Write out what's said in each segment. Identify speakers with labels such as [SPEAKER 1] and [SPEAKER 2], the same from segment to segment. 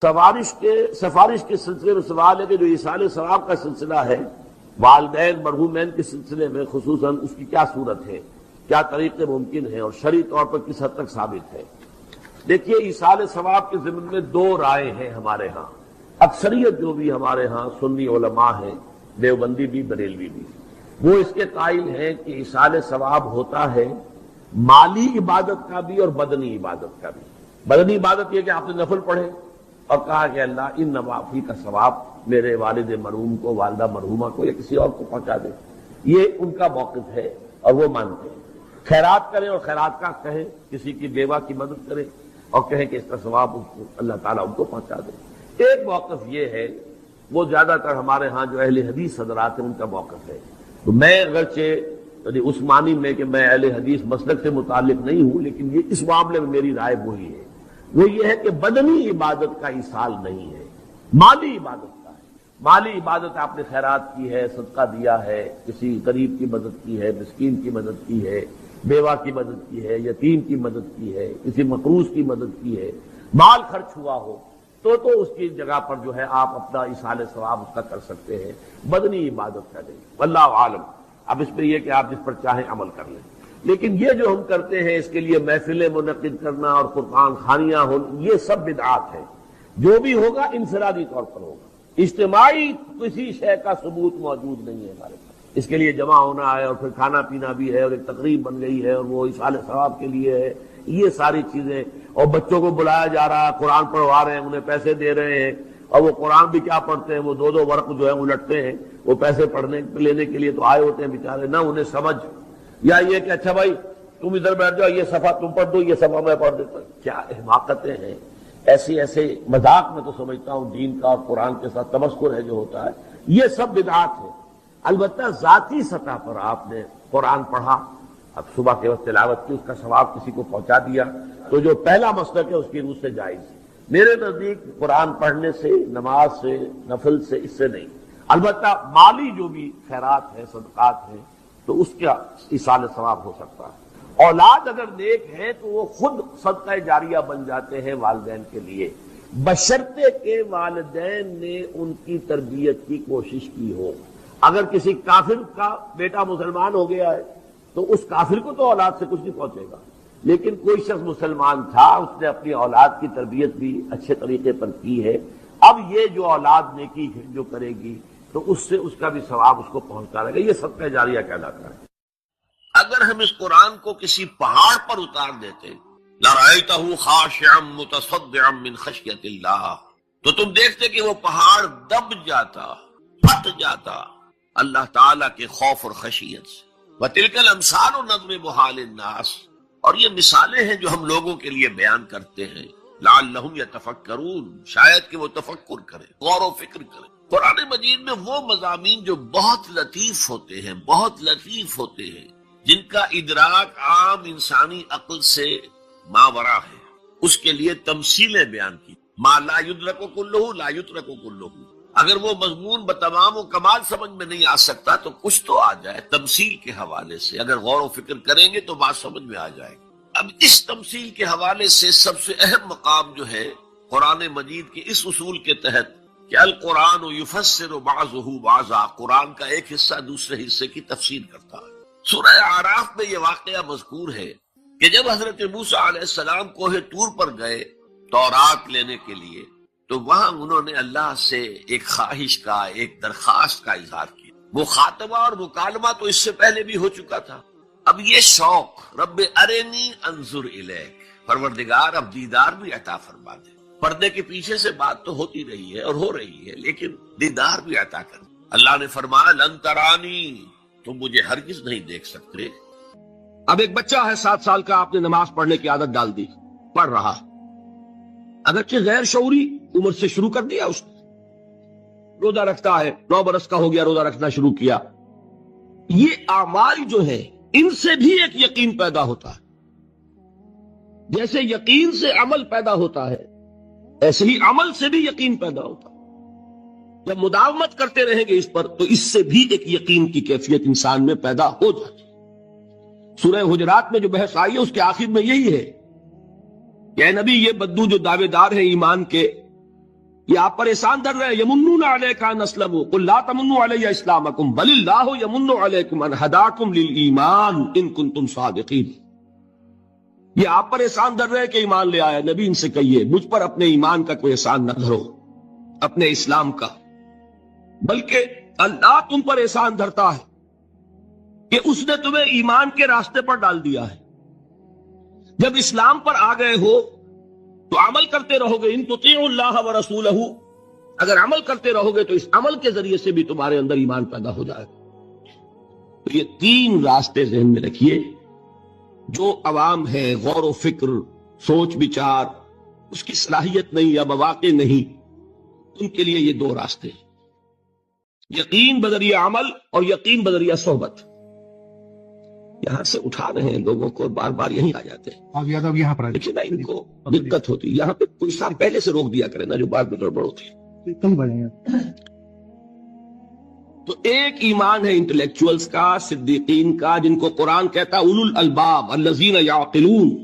[SPEAKER 1] سفارش کے سلسلے میں سوال ہے کہ جو ایصال ثواب کا سلسلہ ہے والدین مرحومین کے سلسلے میں خصوصاً اس کی کیا صورت ہے، کیا طریقے ممکن ہیں اور شرعی طور پر کس حد تک ثابت ہے۔ دیکھیے ایصال ثواب کے ضمن میں دو رائے ہیں ہمارے ہاں، اکثریت جو بھی ہمارے ہاں سنی علماء ہیں، دیوبندی بھی بریلوی بھی، وہ اس کے قائل ہیں کہ ایصال ثواب ہوتا ہے مالی عبادت کا بھی اور بدنی عبادت کا بھی۔ بدنی عبادت یہ کہ آپ نے نفل پڑھے اور کہا کہ اللہ ان نوافی کا ثواب میرے والد مرحوم کو، والدہ مرحومہ کو یا کسی اور کو پہنچا دے، یہ ان کا موقف ہے اور وہ مانتے ہیں۔ خیرات کریں اور خیرات کا کہیں، کسی کی بیوہ کی مدد کریں اور کہیں کہ اس کا ثواب اللہ تعالیٰ ان کو پہنچا دے۔ ایک موقف یہ ہے، وہ زیادہ تر ہمارے ہاں جو اہل حدیث حضرات ہیں ان کا موقف ہے۔ تو میں اگرچہ اس معنی میں کہ میں اہل حدیث مسلک سے متعلق نہیں ہوں، لیکن یہ اس معاملے میں میری رائے وہی ہے، وہ یہ ہے کہ بدنی عبادت کا ایصال نہیں ہے، مالی عبادت کا ہے۔ مالی عبادت آپ نے خیرات کی ہے، صدقہ دیا ہے، کسی غریب کی مدد کی ہے، مسکین کی مدد کی ہے، بیوہ کی مدد کی ہے، یتیم کی مدد کی ہے، کسی مقروض کی مدد کی ہے، مال خرچ ہوا ہو تو اس کی جگہ پر جو ہے آپ اپنا ایصال ثواب اس کا کر سکتے ہیں، بدنی عبادت کا نہیں۔ واللہ عالم۔ اب اس میں یہ کہ آپ جس پر چاہیں عمل کر لیں، لیکن یہ جو ہم کرتے ہیں اس کے لیے محفلیں منعقد کرنا اور قرآن خوانیاں ہو، یہ سب بدعات ہے۔ جو بھی ہوگا انفرادی طور پر ہوگا، اجتماعی کسی شے کا ثبوت موجود نہیں ہے ہمارے پاس۔ اس کے لیے جمع ہونا ہے اور پھر کھانا پینا بھی ہے اور ایک تقریب بن گئی ہے اور وہ ایصال ثواب کے لیے ہے، یہ ساری چیزیں، اور بچوں کو بلایا جا رہا ہے، قرآن پڑھوا رہے ہیں، انہیں پیسے دے رہے ہیں، اور وہ قرآن بھی کیا پڑھتے ہیں، وہ دو ورق جو ہے الٹتے ہیں، وہ پیسے پڑھنے لینے کے لیے تو آئے ہوتے ہیں بیچارے، نہ انہیں سمجھ، یا یہ کہ اچھا بھائی تم ادھر بیٹھ جاؤ، یہ صفحہ تم پڑھ دو، یہ صفحہ میں پڑھ دیتا ہوں۔ کیا حماقتیں ہیں ایسے مذاق میں تو سمجھتا ہوں دین کا اور قرآن کے ساتھ تمسخر ہے جو ہوتا ہے، یہ سب بدعات ہے۔ البتہ ذاتی سطح پر آپ نے قرآن پڑھا، اب صبح کے وقت تلاوت کی، اس کا ثواب کسی کو پہنچا دیا، تو جو پہلا مسلک ہے اس کی روح سے جائز ہے۔ میرے نزدیک قرآن پڑھنے سے، نماز سے، نفل سے، اس سے نہیں۔ البتہ مالی جو بھی خیرات ہیں، صدقات ہیں، تو اس کا ایصال ثواب ہو سکتا ہے۔ اولاد اگر نیک ہے تو وہ خود صدقہ جاریہ بن جاتے ہیں والدین کے لیے، بشرطے کہ والدین نے ان کی تربیت کی کوشش کی ہو۔ اگر کسی کافر کا بیٹا مسلمان ہو گیا ہے تو اس کافر کو تو اولاد سے کچھ نہیں پہنچے گا، لیکن کوئی شخص مسلمان تھا، اس نے اپنی اولاد کی تربیت بھی اچھے طریقے پر کی ہے، اب یہ جو اولاد نیکی جو کرے گی تو اس سے اس کا بھی ثواب اس کو پہنچتا رہے گا، یہ صدقہ جاریہ کہلاتا ہے۔ اگر ہم اس قرآن کو کسی پہاڑ پر اتار دیتے، لَرَأَيْتَهُ خَاشِعًا مُتَصَدِّعًا مِّنْ خَشْيَةِ اللَّهِ، تو تم دیکھتے کہ وہ پہاڑ دب جاتا، پھٹ جاتا اللہ تعالیٰ کے خوف اور خشیت سے۔ وَتِلْكَ الْأَمْثَالُ نَضْرِبُهَا لِلنَّاسِ، اور یہ مثالیں ہیں جو ہم لوگوں کے لیے بیان کرتے ہیں، لَعَلَّهُمْ يَتَفَكَّرُونَ، شاید کہ وہ تفکر کریں، غور و فکر کریں۔ قرآن مجید میں وہ مضامین جو بہت لطیف ہوتے ہیں، بہت لطیف ہوتے ہیں، جن کا ادراک عام انسانی عقل سے ماورا ہے، اس کے لیے تمثیلیں بیان کی۔ ما لا یدرک کلہ لا یترک کلہ، اگر وہ مضمون بتمام و کمال سمجھ میں نہیں آ سکتا تو کچھ تو آ جائے تمثیل کے حوالے سے، اگر غور و فکر کریں گے تو بات سمجھ میں آ جائے گی۔ اب اس تمثیل کے حوالے سے سب سے اہم مقام جو ہے قرآن مجید کے اس اصول کے تحت کہ القرآن یفسر بعضہ بعضا، قرآن کا ایک حصہ دوسرے حصے کی تفسیر کرتا ہے۔ سورہ اعراف میں یہ واقعہ مذکور ہے کہ جب حضرت موسیٰ علیہ السلام کوہ طور پر گئے تورات لینے کے لیے، تو وہاں انہوں نے اللہ سے ایک خواہش کا، ایک درخواست کا اظہار کیا۔ مخاطبہ اور مکالمہ تو اس سے پہلے بھی ہو چکا تھا، اب یہ شوق، رب ارنی انظر الیک، پروردگار اب دیدار بھی عطا فرما دے۔ پردے کے پیچھے سے بات تو ہوتی رہی ہے اور ہو رہی ہے، لیکن دیدار بھی عطا کر۔ اللہ نے فرمایا لن ترانی، تم مجھے ہرگز نہیں دیکھ سکتے۔ اب ایک بچہ ہے 7 سال کا، آپ نے نماز پڑھنے کی عادت ڈال دی، پڑھ رہا، اگرچہ غیر شعوری عمر سے شروع کر دیا اس نے، روزہ رکھتا ہے، 9 برس کا ہو گیا، روزہ رکھنا شروع کیا۔ یہ اعمال جو ہے ان سے بھی ایک یقین پیدا ہوتا ہے، جیسے یقین سے عمل پیدا ہوتا ہے ایسے ہی عمل سے بھی یقین پیدا ہوتا ہے۔ جب مداومت کرتے رہیں گے اس پر تو اس سے بھی ایک یقین کی کیفیت انسان میں پیدا ہو جاتی ہے۔ سورہ حجرات میں جو بحث آئی ہے اس کے آخر میں یہی ہے کہ اے نبی، یہ بدو جو دعوے دار ہیں ایمان کے،
[SPEAKER 2] یہ آپ پر احسان دھر رہے ہیں، یمنون علیک ان اسلموا قل لا تمنوا علی اسلامکم بل اللہ یمن علیکم ان ہداکم للایمان ان کنتم صادقین. یہ آپ پر احسان دھر رہے ہیں کہ ایمان لے آیا. نبی ان سے کہیے مجھ پر اپنے ایمان کا کوئی احسان نہ دھرو، اپنے اسلام کا، بلکہ اللہ تم پر احسان دھرتا ہے کہ اس نے تمہیں ایمان کے راستے پر ڈال دیا ہے. جب اسلام پر آ گئے ہو تو عمل کرتے رہو گے. ان تطیعوا اللہ ورسولہ، اگر عمل کرتے رہو گے تو اس عمل کے ذریعے سے بھی تمہارے اندر ایمان پیدا ہو جائے گا. تو یہ تین راستے ذہن میں رکھیے. جو عوام ہے غور و فکر، سوچ بچار، اس کی صلاحیت نہیں یا مواقع نہیں، ان کے لیے یہ دو راستے ہیں، یقین بذریعہ عمل اور یقین بذریعہ صحبت. یہاں سے اٹھا رہے ہیں لوگوں کو، بار بار یہیں آ جاتے ہیں.
[SPEAKER 3] آپ یادو یہاں پر
[SPEAKER 2] لیکن ان کو دقت ہوتی، یہاں پہ کوئی صاحب پہلے سے روک دیا کرے نا جو بعد میں گڑبڑ ہوتی ہے.
[SPEAKER 3] کم بڑھیں گے.
[SPEAKER 2] تو ایک ایمان ہے انٹلیکچوئلز کا، صدیقین کا، جن کو قرآن کہتا ہے اولو الالباب الذین یعقلون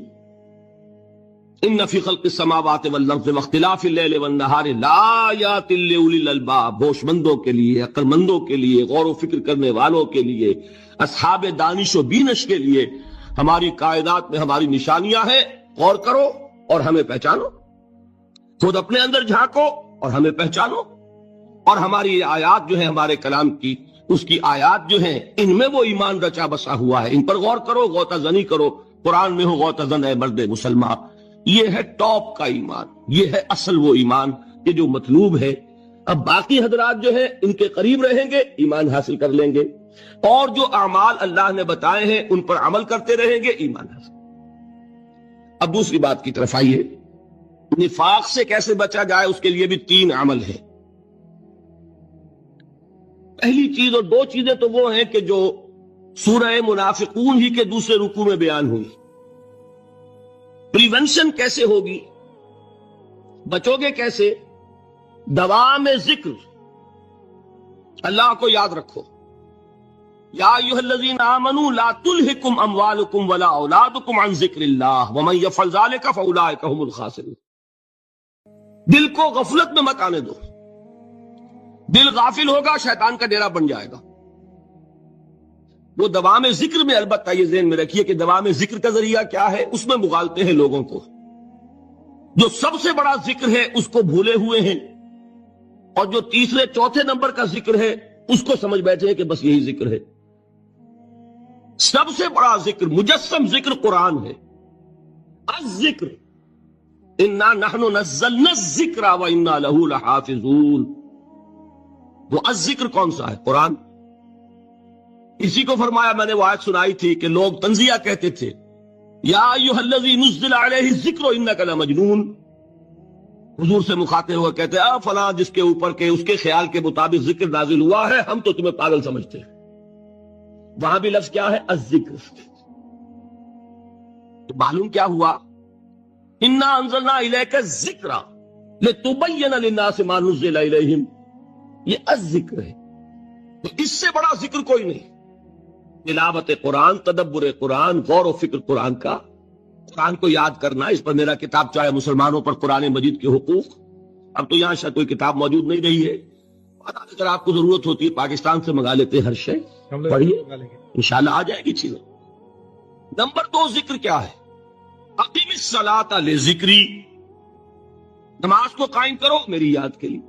[SPEAKER 2] ان فی خلق السماوات والارض واختلاف اللیل والنہار لآیات لأولی الالباب. ہوش مندوں کے لیے، عقل مندوں کے لیے، غور و فکر کرنے والوں کے لیے، اصحاب دانش و بینش کے لیے ہماری کائنات میں ہماری نشانیاں ہیں. غور کرو اور ہمیں پہچانو، خود اپنے اندر جھانکو اور ہمیں پہچانو. اور ہماری آیات جو ہیں ہمارے کلام کی، اس کی آیات جو ہیں ان میں وہ ایمان رچا بسا ہوا ہے. ان پر غور کرو، غوطہ زنی کرو. قرآن میں ہو غوطہ زن اے مرد مسلمان. یہ ہے ٹاپ کا ایمان، یہ ہے اصل وہ ایمان کہ جو مطلوب ہے. اب باقی حضرات جو ہیں ان کے قریب رہیں گے، ایمان حاصل کر لیں گے، اور جو اعمال اللہ نے بتائے ہیں ان پر عمل کرتے رہیں گے، ایمان حاصل. اب دوسری بات کی طرف آئیے. نفاق سے کیسے بچا جائے اس کے لیے بھی تین عمل ہیں. پہلی چیز، اور دو چیزیں تو وہ ہیں کہ جو سورہ منافقون ہی کے دوسرے رکوع میں بیان ہوئی. پریونشن کیسے ہوگی، بچو گے کیسے؟ دوام ذکر، اللہ کو یاد رکھو. یا ایھا الذین آمنوا لا تلہکم اموالکم ولا اولادکم عن ذکر اللہ ومن یفعل ذلک فاولئک هم الخاسرون. دل کو غفلت میں مت آنے دو. دل غافل ہوگا شیطان کا ڈیرا بن جائے گا. وہ دوام ذکر میں، البتہ یہ ذہن میں رکھیے کہ دوام ذکر کا ذریعہ کیا ہے، اس میں مغالتے ہیں لوگوں کو. جو سب سے بڑا ذکر ہے اس کو بھولے ہوئے ہیں، اور جو تیسرے چوتھے نمبر کا ذکر ہے اس کو سمجھ بیٹھے ہیں کہ بس یہی ذکر ہے. سب سے بڑا ذکر، مجسم ذکر قرآن ہے. الذکر انا نحن نزلنا الذکر وانا لہ لحافظون. وہ الذکر کون سا ہے؟ قرآن. اسی کو فرمایا، میں نے وہ آیت سنائی تھی کہ لوگ تنزیہ کہتے تھے، یا ایھا الذی نزل علیہ الذکر انک لمجنون. حضور سے مخاطب ہوا کہتے ہیں فلاں جس کے اوپر کے اس کے خیال کے مطابق ذکر نازل ہوا ہے، ہم تو تمہیں پاگل سمجھتے ہیں. وہاں بھی لفظ کیا ہے؟ الذکر. تو معلوم کیا ہوا؟ انا انزلنا الیک الذکر لتبین للناس ما نزل الیہم. یہ الذکر ہے. تو اس سے بڑا ذکر کوئی نہیں. تلاوت قرآن، تدبر قرآن، غور و فکر قرآن کا، قرآن کو یاد کرنا. اس پر میرا کتاب چاہے مسلمانوں پر قرآن مجید کے حقوق، اب تو یہاں شاید کوئی کتاب موجود نہیں رہی ہے، اگر آپ کو ضرورت ہوتی ہے پاکستان سے منگا لیتے ہر شے، پڑھیے انشاءاللہ آ جائے گی چیزیں. نمبر 2 ذکر کیا ہے؟ اقیم الصلاۃ لذکری. نماز کو قائم کرو میری یاد کے لیے.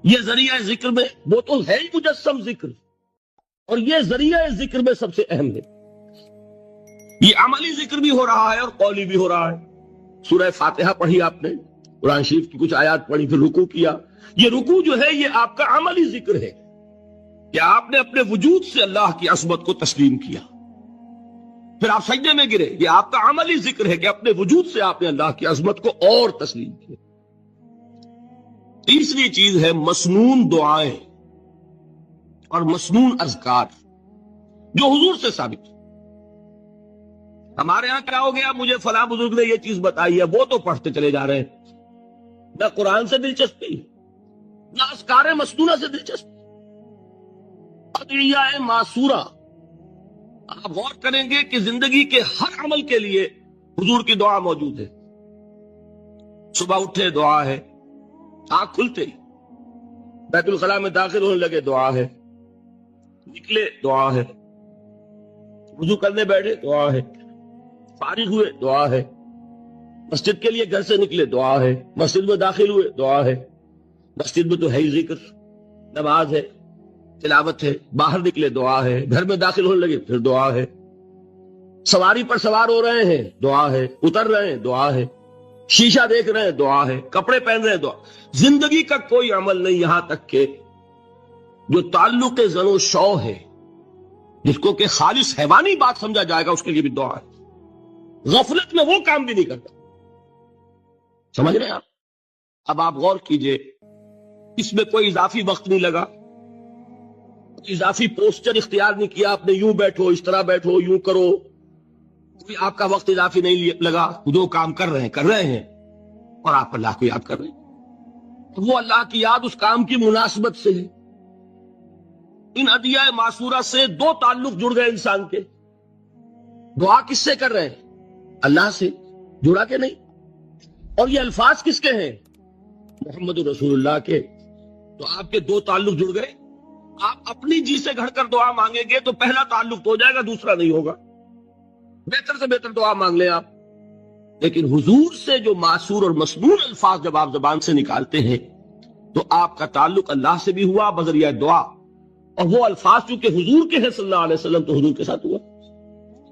[SPEAKER 2] یہ ذریعہ ذکر میں وہ تو ہے ہی مجسم ذکر، اور یہ ذریعہ ذکر میں سب سے اہم ہے. یہ عملی ذکر بھی ہو رہا ہے اور قولی بھی ہو رہا ہے. سورہ فاتحہ پڑھی آپ نے، قرآن شریف کی کچھ آیات پڑھی، پھر رکوع کیا. یہ رکوع جو ہے یہ آپ کا عملی ذکر ہے کہ آپ نے اپنے وجود سے اللہ کی عظمت کو تسلیم کیا. پھر آپ سجدے میں گرے، یہ آپ کا عملی ذکر ہے کہ اپنے وجود سے آپ نے اللہ کی عظمت کو اور تسلیم کیا. تیسری چیز ہے مسنون دعائیں اور مسنون اذکار جو حضور سے ثابت. ہمارے ہاں کیا ہو گیا، مجھے فلاں بزرگ نے یہ چیز بتائی ہے، وہ تو پڑھتے چلے جا رہے ہیں. نہ قرآن سے دلچسپی، نہ اذکار مسنونہ سے دلچسپی. ادعیہ معصورہ. آپ غور کریں گے کہ زندگی کے ہر عمل کے لیے حضور کی دعا موجود ہے. صبح اٹھے دعا ہے، آنکھ کھلتے ہی بیت الخلاء میں داخل ہونے لگے دعا ہے، نکلے دعا ہے، وضو کرنے بیٹھے دعا ہے، فارغ ہوئے دعا ہے، مسجد کے لیے گھر سے نکلے دعا ہے، مسجد میں داخل ہوئے دعا ہے، مسجد میں تو ہے ہی ذکر، نماز ہے، تلاوت ہے، باہر نکلے دعا ہے، گھر میں داخل ہونے لگے پھر دعا ہے، سواری پر سوار ہو رہے ہیں دعا ہے، اتر رہے ہیں دعا ہے، شیشہ دیکھ رہے ہیں دعا ہے، کپڑے پہن رہے ہیں دعا۔ زندگی کا کوئی عمل نہیں یہاں تک کہ جو تعلق زن و شو ہے، جس کو کہ خالص حیوانی بات سمجھا جائے گا، اس کے لیے بھی دعا ہے۔ غفلت میں وہ کام بھی نہیں کرتا، سمجھ رہے ہیں آپ؟ اب آپ غور کیجئے، اس میں کوئی اضافی وقت نہیں لگا، اضافی پوسچر اختیار نہیں کیا آپ نے، یوں بیٹھو، اس طرح بیٹھو، یوں کرو، کوئی آپ کا وقت اضافی نہیں لگا، جو کام کر رہے ہیں اور آپ اللہ کو یاد کر رہے ہیں، تو وہ اللہ کی یاد اس کام کی مناسبت سے ہے۔ ان ادعیہ معصورہ سے دو تعلق جڑ گئے انسان کے، دعا کس سے کر رہے ہیں؟ اللہ سے، جڑا کہ نہیں؟ اور یہ الفاظ کس کے ہیں؟ محمد رسول اللہ کے۔ تو آپ کے دو تعلق جڑ گئے۔ آپ اپنی جی سے گھڑ کر دعا مانگیں گے تو پہلا تعلق تو ہو جائے گا، دوسرا نہیں ہوگا۔ بہتر سے بہتر دعا مانگ لیں آپ، لیکن حضور سے جو معصور اور مسنون الفاظ جب آپ زبان سے نکالتے ہیں تو آپ کا تعلق اللہ سے بھی ہوا بذریعہ دعا، اور وہ الفاظ چونکہ حضور کے ہیں صلی اللہ علیہ وسلم تو حضور کے ساتھ ہوا۔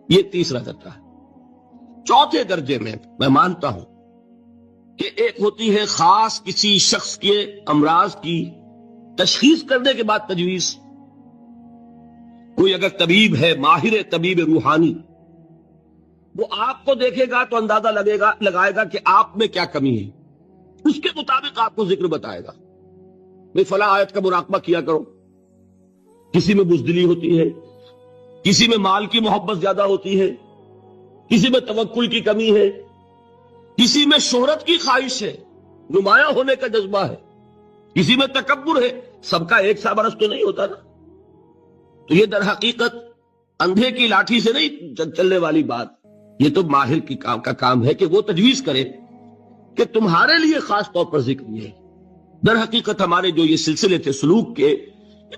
[SPEAKER 2] یہ تیسرا درجہ ہے۔ چوتھے درجے میں میں مانتا ہوں کہ ایک ہوتی ہے خاص کسی شخص کے امراض کی تشخیص کرنے کے بعد تجویز۔ کوئی اگر طبیب ہے، ماہر طبیب روحانی، وہ آپ کو دیکھے گا تو اندازہ لگائے گا کہ آپ میں کیا کمی ہے، اس کے مطابق آپ کو ذکر بتائے گا۔ میں فلاں آیت کا مراقبہ کیا کرو۔ کسی میں بزدلی ہوتی ہے، کسی میں مال کی محبت زیادہ ہوتی ہے، کسی میں توکل کی کمی ہے، کسی میں شہرت کی خواہش ہے، نمایاں ہونے کا جذبہ ہے، کسی میں تکبر ہے۔ سب کا ایک سا برس تو نہیں ہوتا نا۔ تو یہ در حقیقت اندھے کی لاٹھی سے نہیں چلنے والی بات، یہ تو ماہر کی کا کام ہے کہ وہ تجویز کرے کہ تمہارے لیے خاص طور پر ذکر یہ ہے۔ در حقیقت ہمارے جو یہ سلسلے تھے سلوک کے،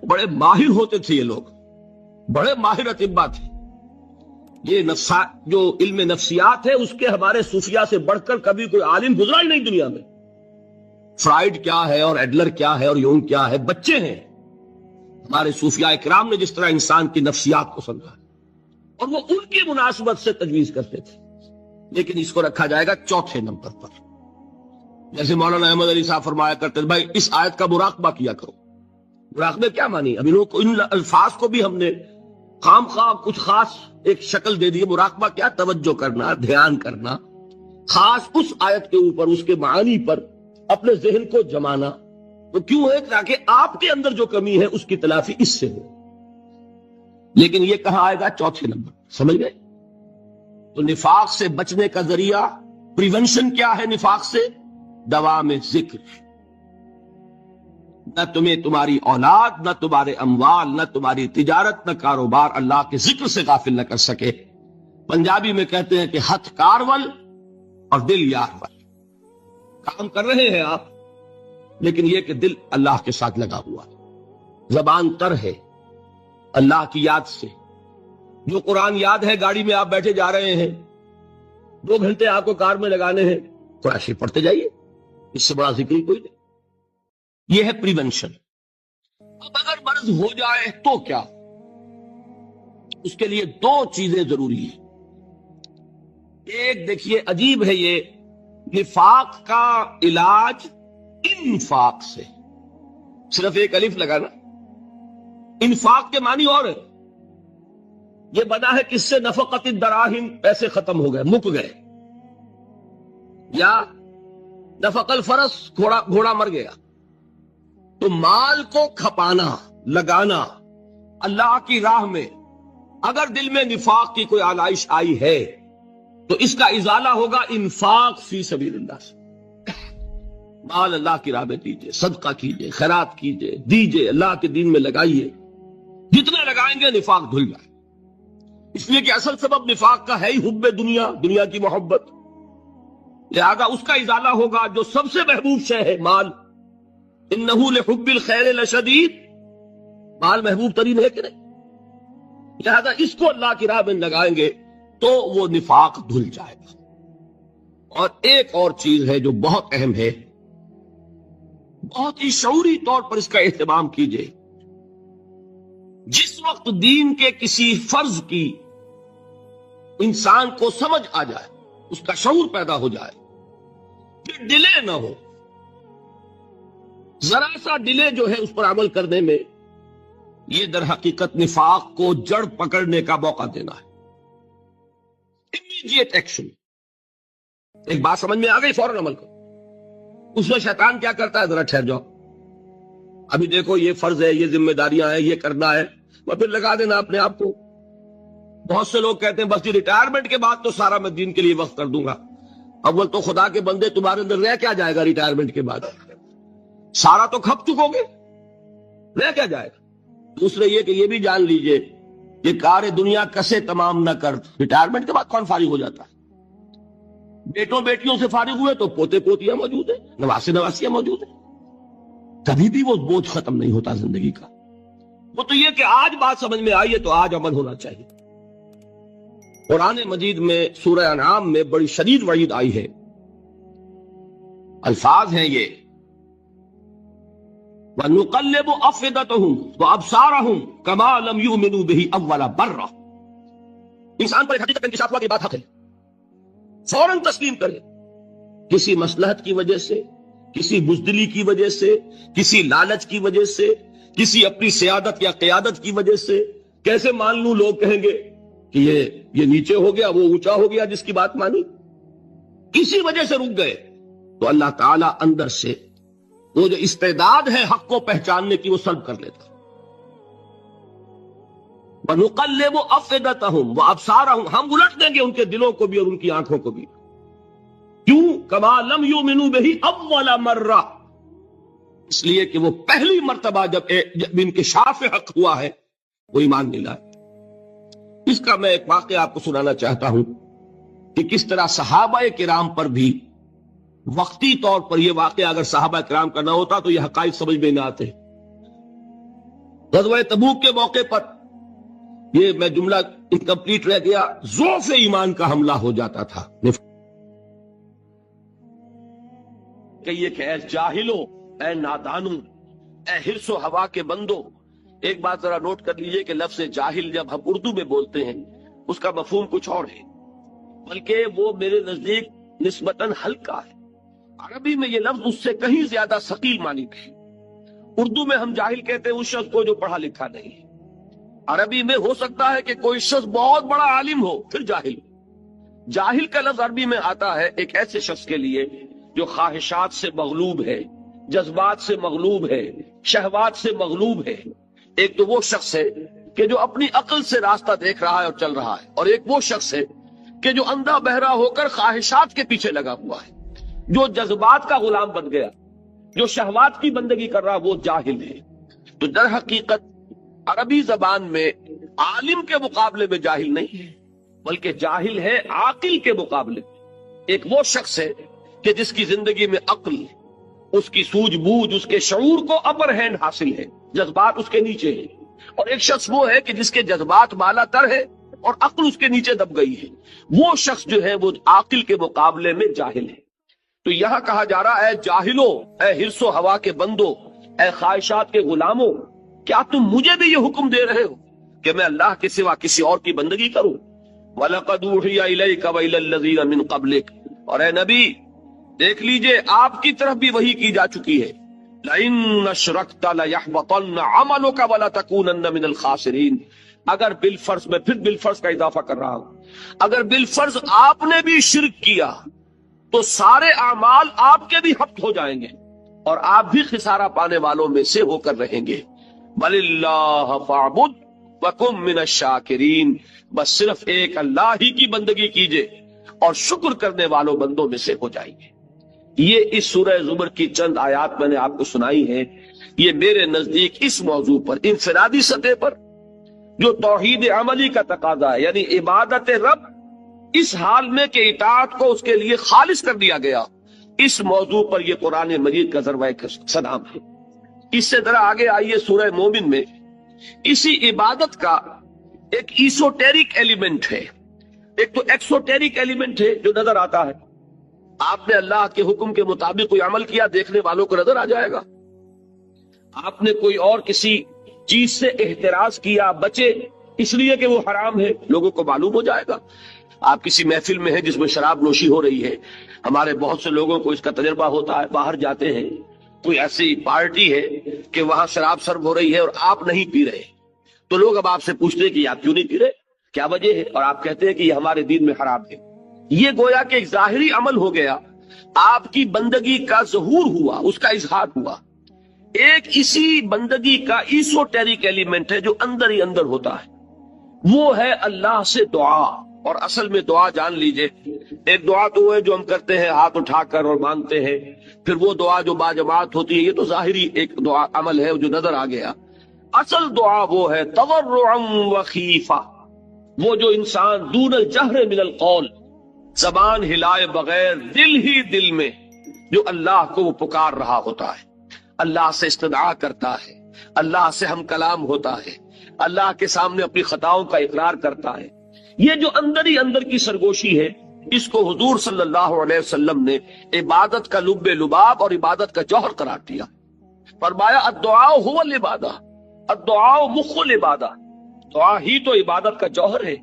[SPEAKER 2] بڑے ماہر ہوتے تھے، یہ لوگ بڑے ماہر اطباء تھے۔ یہ جو علم نفسیات ہے اس کے ہمارے صوفیاء سے بڑھ کر کبھی کوئی عالم گزرا ہی نہیں دنیا میں۔ فرائیڈ کیا ہے اور ایڈلر کیا ہے اور یونگ کیا ہے، بچے ہیں۔ ہمارے صوفیاء کرام نے جس طرح انسان کی نفسیات کو سمجھا اور وہ ان کی مناسبت سے تجویز کرتے تھے، لیکن اس کو رکھا جائے گا چوتھے نمبر پر۔ جیسے مولانا احمد علی صاحب فرمایا کرتے تھے، بھائی اس آیت کا مراقبہ کیا کرو۔ مراقبے کیا مانی؟ اب ان الفاظ کو بھی ہم نے خام خواہ کچھ خاص ایک شکل دے دی۔ مراقبہ کیا؟ توجہ کرنا، دھیان کرنا، خاص اس آیت کے اوپر، اس کے معانی پر اپنے ذہن کو جمانا۔ تو کیوں ہے؟ تاکہ آپ کے اندر جو کمی ہے اس کی تلافی اس سے ہو۔ لیکن یہ کہاں آئے گا؟ چوتھے نمبر، سمجھ گئے؟ تو نفاق سے بچنے کا ذریعہ، پریونشن کیا ہے نفاق سے؟ دوام ذکر۔ نہ تمہیں تمہاری اولاد، نہ تمہارے اموال، نہ تمہاری تجارت، نہ کاروبار اللہ کے ذکر سے غافل نہ کر سکے۔ پنجابی میں کہتے ہیں کہ ہتھ کارول اور دل یار ول۔ کام کر رہے ہیں آپ، لیکن یہ کہ دل اللہ کے ساتھ لگا ہوا ہے، زبان تر ہے اللہ کی یاد سے۔ جو قرآن یاد ہے، گاڑی میں آپ بیٹھے جا رہے ہیں، 2 گھنٹے آپ کو کار میں لگانے ہیں، قرآن شریف پڑھتے جائیے، اس سے بڑا ذکر کوئی نہیں۔ یہ ہے پریونشن۔ اب اگر مرض ہو جائے تو کیا؟ اس کے لیے 2 چیزیں ضروری ہیں۔ ایک دیکھیے، عجیب ہے یہ، نفاق کا علاج انفاق سے، صرف ایک الف لگانا۔ انفاق کے معنی اور ہے، یہ بنا ہے کس سے؟ نفقت الدراہم، پیسے ختم ہو گئے، مک گئے، یا نفق الفرس، گھوڑا مر گیا۔ تو مال کو کھپانا، لگانا اللہ کی راہ میں، اگر دل میں نفاق کی کوئی آلائش آئی ہے تو اس کا ازالہ ہوگا انفاق فی سبیل اللہ سے۔ مال اللہ کی راہ میں دیجئے، صدقہ کیجئے، خیرات کیجئے، دیجئے، اللہ کے دین میں لگائیے۔ جتنے لگائیں گے نفاق دھل جائے، اس لیے کہ اصل سبب نفاق کا ہے ہی حب دنیا، دنیا کی محبت۔ لہذا اس کا ازالہ ہوگا۔ جو سب سے محبوب شے ہے مال، انہ لحب الخیر لشدید، مال محبوب ترین ہے کہ نہیں؟ لہذا اس کو اللہ کی راہ میں لگائیں گے تو وہ نفاق دھل جائے گا۔ اور ایک اور چیز ہے جو بہت اہم ہے، بہت ہی شعوری طور پر اس کا اہتمام کیجئے۔ جس وقت دین کے کسی فرض کی انسان کو سمجھ آ جائے، اس کا شعور پیدا ہو جائے، پھر ڈیلے نہ ہو۔ ذرا سا ڈیلے جو ہے اس پر عمل کرنے میں، یہ در حقیقت نفاق کو جڑ پکڑنے کا موقع دینا ہے۔ امیڈیٹ ایکشن، ایک بات سمجھ میں آ گئی، فوراً عمل کرو۔ اس میں شیطان کیا کرتا ہے؟ ذرا ٹھہر جاؤ، ابھی دیکھو یہ فرض ہے، یہ ذمہ داریاں ہیں، یہ کرنا ہے، اور پھر لگا دینا اپنے آپ کو۔ بہت سے لوگ کہتے ہیں بس جی ریٹائرمنٹ کے بعد تو سارا میں دین کے لیے وقت کر دوں گا۔ اول تو خدا کے بندے تمہارے اندر رہ کیا جائے گا ریٹائرمنٹ کے بعد؟ سارا تو کھپ چکو گے، رہ کیا جائے گا؟ دوسرے یہ کہ یہ بھی جان لیجئے کہ کار دنیا کسے تمام نہ کر، ریٹائرمنٹ کے بعد کون فارغ ہو جاتا ہے؟ بیٹوں بیٹیوں سے فارغ ہوئے تو پوتے پوتیاں موجود ہیں، نواسے نواسیاں موجود ہیں، کبھی بھی وہ بوجھ ختم نہیں ہوتا زندگی کا۔ وہ تو یہ کہ آج بات سمجھ میں آئی ہے تو آج عمل ہونا چاہیے۔ قرآن مجید میں سورہ انعام میں بڑی شدید وعید آئی ہے، الفاظ ہیں یہ، وَنُقَلِّبُ أَفْئِدَتَهُمْ وَأَبْصَارَهُمْ كَمَا لَمْ يُؤْمِنُوا بِهِ أَوَّلَ مَرَّةٍ۔ انسان پر ایک حقیقت انکشاف ہوا کہ بات حق ہے، فوراً تسلیم کرے۔ کسی مصلحت کی وجہ سے، کسی بزدلی کی وجہ سے، کسی لالچ کی وجہ سے، کسی اپنی سیادت یا قیادت کی وجہ سے کیسے مان لوں؟ لوگ کہیں گے کہ یہ نیچے ہو گیا، وہ اونچا ہو گیا جس کی بات مانی، کسی وجہ سے رک گئے، تو اللہ تعالیٰ اندر سے وہ جو استعداد ہے حق کو پہچاننے کی وہ سلب کر لیتا۔ وَنُقَلِّبُ أَفْئِدَتَهُمْ وَأَبْصَارَهُمْ، ہم الٹ دیں گے ان کے دلوں کو بھی اور ان کی آنکھوں کو بھی۔ کیوں؟ كَمَا لَمْ يُؤْمِنُوا بِهِ أَوَّلَ مَرَّةٍ، اس لیے کہ وہ پہلی مرتبہ جب انکشاف حق ہوا ہے وہ ایمان نہیں لائے۔ اس کا میں ایک واقعہ آپ کو سنانا چاہتا ہوں کہ کس طرح صحابہ کرام پر بھی وقتی طور پر یہ واقعہ اگر صحابہ کرام کا نہ ہوتا تو یہ حقائق سمجھ میں نہ آتے۔ غزوہ تبوک کے موقع پر یہ میں جملہ انکمپلیٹ رہ گیا، ضعف ایمان کا حملہ ہو جاتا تھا۔ کہیے کہ اے جاہلو، اے نادانو، اے حرص و ہوا کے بندو۔ ایک بات ذرا نوٹ کر لیجئے کہ لفظ جاہل جب ہم اردو میں بولتے ہیں اس کا مفہوم کچھ اور ہے، بلکہ وہ میرے نزدیک نسبتاً ہلکا ہے۔ عربی میں یہ لفظ اس سے کہیں زیادہ ثقیل معنی ہے۔ اردو میں ہم جاہل کہتے ہیں اس شخص کو جو پڑھا لکھا نہیں ہے۔ عربی میں ہو سکتا ہے کہ کوئی شخص بہت بڑا عالم ہو پھر جاہل ہو۔ جاہل کا لفظ عربی میں آتا ہے ایک ایسے شخص کے لیے جو خواہشات سے مغلوب ہے، جذبات سے مغلوب ہے، شہوات سے مغلوب ہے۔ ایک تو وہ شخص ہے کہ جو اپنی عقل سے راستہ دیکھ رہا ہے اور چل رہا ہے، اور ایک وہ شخص ہے کہ جو اندھا بہرا ہو کر خواہشات کے پیچھے لگا ہوا ہے، جو جذبات کا غلام بن گیا، جو شہوات کی بندگی کر رہا، وہ جاہل ہے۔ تو در حقیقت عربی زبان میں عالم کے مقابلے میں جاہل نہیں ہے، بلکہ جاہل ہے عاقل کے مقابلے میں۔ ایک وہ شخص ہے کہ جس کی زندگی میں عقل، اس کی سوجھ بوجھ، اس کے شعور کو اپر ہینڈ حاصل ہے، جذبات اس کے نیچے ہیں۔ اور ایک شخص وہ ہے کہ جس کے جذبات بالا تر ہے اور عقل اس کے نیچے دب گئی ہے، وہ شخص جو ہے وہ عاقل کے مقابلے میں جاہل ہے۔ تو یہاں کہا جا رہا ہے، اے جاہلو، اے حرص و ہوا کے بندو، اے خواہشات کے غلاموں، کیا تم مجھے بھی یہ حکم دے رہے ہو کہ میں اللہ کے سوا کسی اور کی بندگی کروں؟ وَلَقَدْ أُوحِيَ إِلَيْكَ وَإِلَى الَّذِينَ مِن قَبْلِكَ، اور اے نبی دیکھ لیجئے آپ کی طرف بھی وحی کی جا چکی ہے، لَإِنَّ أَشْرَكْتَ لَيَحْبَطَنَّ عَمَلُكَ وَلَتَكُونَنَّ مِنَ الْخَاسِرِينَ۔ اگر بالفرض، میں پھر بالفرض کا اضافہ کر رہا ہوں، اگر بالفرض آپ نے بھی شرک کیا تو سارے اعمال آپ کے بھی حبط ہو جائیں گے اور آپ بھی خسارہ پانے والوں میں سے ہو کر رہیں گے۔ بَلِ اللَّهَ فَاعْبُدْ وَكُن مِّنَ الشَّاكِرِينَ، بس صرف ایک اللہ ہی کی بندگی کیجئے اور شکر کرنے والوں بندوں میں سے ہو جائیں گے۔ یہ اس سورہ زمر کی چند آیات میں نے آپ کو سنائی ہیں، یہ میرے نزدیک اس موضوع پر انفرادی سطح پر جو توحید عملی کا تقاضا ہے، یعنی عبادت رب اس حال میں کہ اطاعت کو اس کے لیے خالص کر دیا گیا، اس موضوع پر یہ قرآن مجید کا ذروہ صدام ہے۔ اس سے ذرا آگے آئیے سورہ مومن میں اسی عبادت کا ایک ایسوٹیرک ایلیمنٹ ہے، ایک تو ایکسوٹیرک ایلیمنٹ ہے جو نظر آتا ہے. آپ نے اللہ کے حکم کے مطابق کوئی عمل کیا، دیکھنے والوں کو نظر آ جائے گا. آپ نے کوئی اور کسی چیز سے احتراز کیا، بچے اس لیے کہ وہ حرام ہے، لوگوں کو معلوم ہو جائے گا. آپ کسی محفل میں ہیں جس میں شراب نوشی ہو رہی ہے، ہمارے بہت سے لوگوں کو اس کا تجربہ ہوتا ہے، باہر جاتے ہیں کوئی ایسی پارٹی ہے کہ وہاں شراب سرو ہو رہی ہے اور آپ نہیں پی رہے، تو لوگ اب آپ سے پوچھتے ہیں کہ آپ کیوں نہیں پی رہے، کیا وجہ ہے، اور آپ کہتے ہیں کہ یہ ہمارے دین میں حرام ہے. یہ گویا کہ ایک ظاہری عمل ہو گیا، آپ کی بندگی کا ظہور ہوا، اس کا اظہار ہوا. ایک اسی بندگی کا ایسوٹیرک ایلیمنٹ ہے جو اندر ہی اندر ہوتا ہے، وہ ہے اللہ سے دعا. اور اصل میں دعا جان لیجئے، ایک دعا تو ہے جو ہم کرتے ہیں ہاتھ اٹھا کر اور مانگتے ہیں، پھر وہ دعا جو باجماعت ہوتی ہے، یہ تو ظاہری ایک دعا عمل ہے جو نظر آ گیا. اصل دعا وہ ہے تضرعا وخیفہ، وہ جو انسان دون الجہر من القول، زبان ہلائے بغیر دل ہی دل میں جو اللہ کو وہ پکار رہا ہوتا ہے، اللہ سے استدعا کرتا ہے، اللہ سے ہم کلام ہوتا ہے، اللہ کے سامنے اپنی خطاؤں کا اقرار کرتا ہے. یہ جو اندر ہی اندر کی سرگوشی ہے، اس کو حضور صلی اللہ علیہ وسلم نے عبادت کا لب لباب اور عبادت کا جوہر قرار دیا. فرمایا الدعاء هو العبادہ، الدعاء مخ العبادہ، دعا ہی تو عبادت کا جوہر ہے.